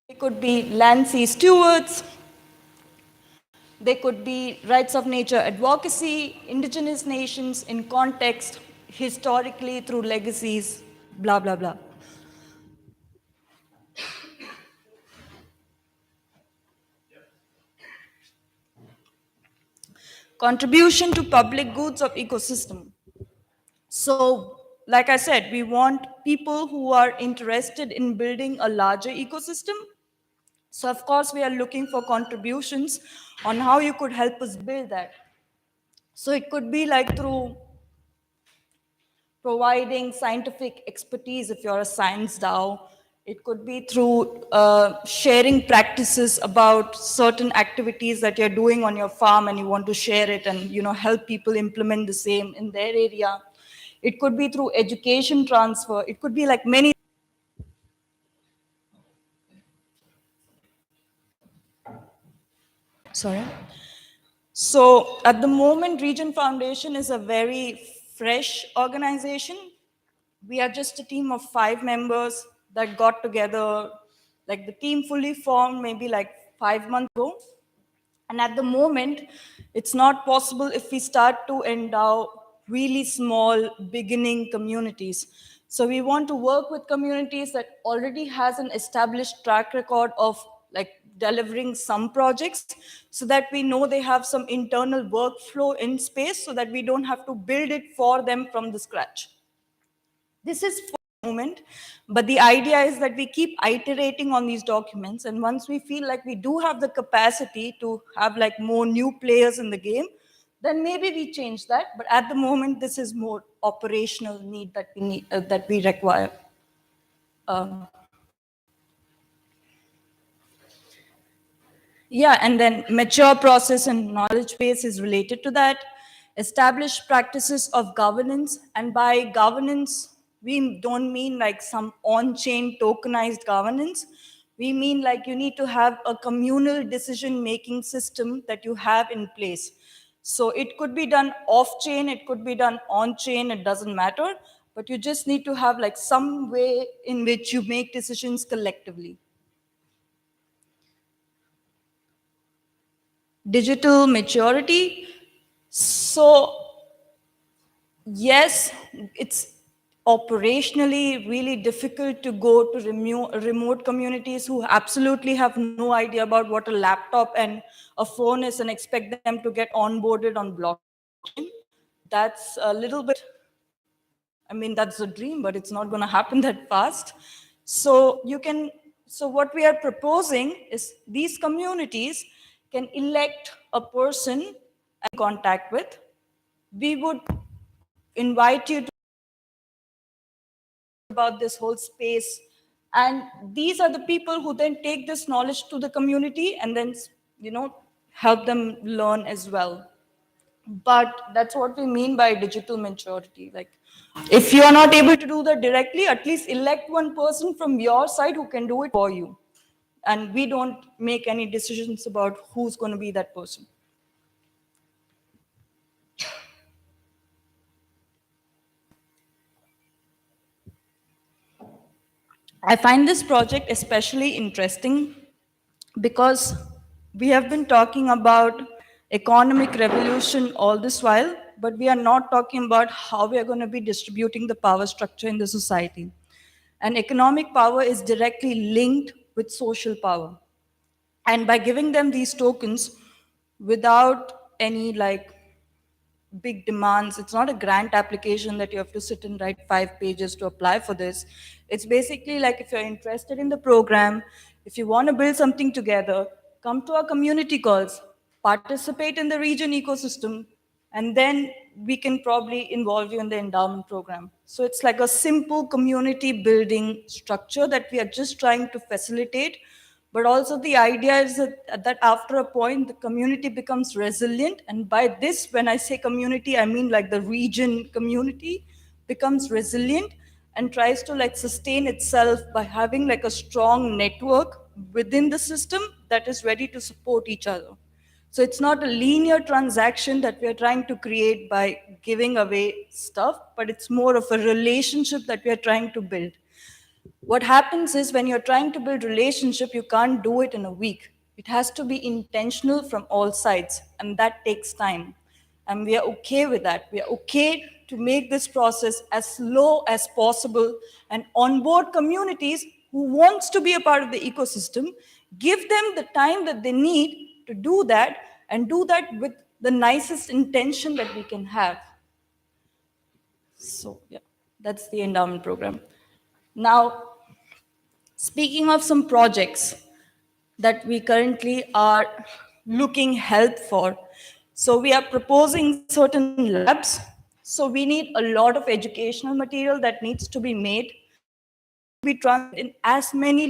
They could be land sea stewards. They could be rights of nature advocacy, indigenous nations in context, historically through legacies, blah, blah, blah. Contribution to public goods of ecosystem. So, like I said, we want people who are interested in building a larger ecosystem. So, of course, we are looking for contributions on how you could help us build that. So, it could be like through providing scientific expertise if you're a science DAO. It could be through sharing practices about certain activities that you're doing on your farm and you want to share it and help people implement the same in their area. It could be through education transfer. It could be like many. Sorry. So at the moment, Region Foundation is a very fresh organization. We are just a team of 5 members that got together, like the team fully formed maybe like 5 months ago. And at the moment, it's not possible if we start to endow really small beginning communities. So we want to work with communities that already has an established track record of like delivering some projects so that we know they have some internal workflow in space so that we don't have to build it for them from the scratch. This is for the moment, but the idea is that we keep iterating on these documents, and once we feel like we do have the capacity to have like more new players in the game, then maybe we change that. But at the moment, this is more operational need that we need that we require. Um, Yeah, and then mature process and knowledge base is related to that. Established practices of governance, and by governance, we don't mean like some on-chain tokenized governance. We mean like you need to have a communal decision-making system that you have in place. So it could be done off-chain, it could be done on-chain, it doesn't matter, but you just need to have like some way in which you make decisions collectively. Digital maturity. So, yes, it's operationally really difficult to go to remote communities who absolutely have no idea about what a laptop and a phone is and expect them to get onboarded on blockchain. That's a little bit, I mean, that's a dream, but it's not going to happen that fast. So so what we are proposing is these communities can elect a person in contact with. We would invite you to about this whole space. And these are the people who then take this knowledge to the community and then, help them learn as well. But that's what we mean by digital maturity. Like, if you are not able to do that directly, at least elect one person from your side who can do it for you. And we don't make any decisions about who's going to be that person. I find this project especially interesting because we have been talking about economic revolution all this while, but we are not talking about how we are going to be distributing the power structure in the society. And economic power is directly linked with social power. And by giving them these tokens without any like big demands. It's not a grant application that you have to sit and write 5 pages to apply for this. It's basically like if you're interested in the program, if you want to build something together, come to our community calls, participate in the region ecosystem, and then we can probably involve you in the endowment program. So it's like a simple community building structure that we are just trying to facilitate. But also the idea is that after a point, the community becomes resilient. And by this, when I say community, I mean like the region community becomes resilient and tries to like sustain itself by having like a strong network within the system that is ready to support each other. So it's not a linear transaction that we are trying to create by giving away stuff, but it's more of a relationship that we are trying to build. What happens is when you're trying to build relationship, you can't do it in a week. It has to be intentional from all sides, and that takes time. And we are okay with that. We are okay to make this process as slow as possible and onboard communities who wants to be a part of the ecosystem, give them the time that they need to do that, and do that with the nicest intention that we can have. So yeah, that's the endowment program. Now, speaking of some projects that we currently are looking help for, so we are proposing certain labs. So we need a lot of educational material that needs to be made, that needs to be translated in as many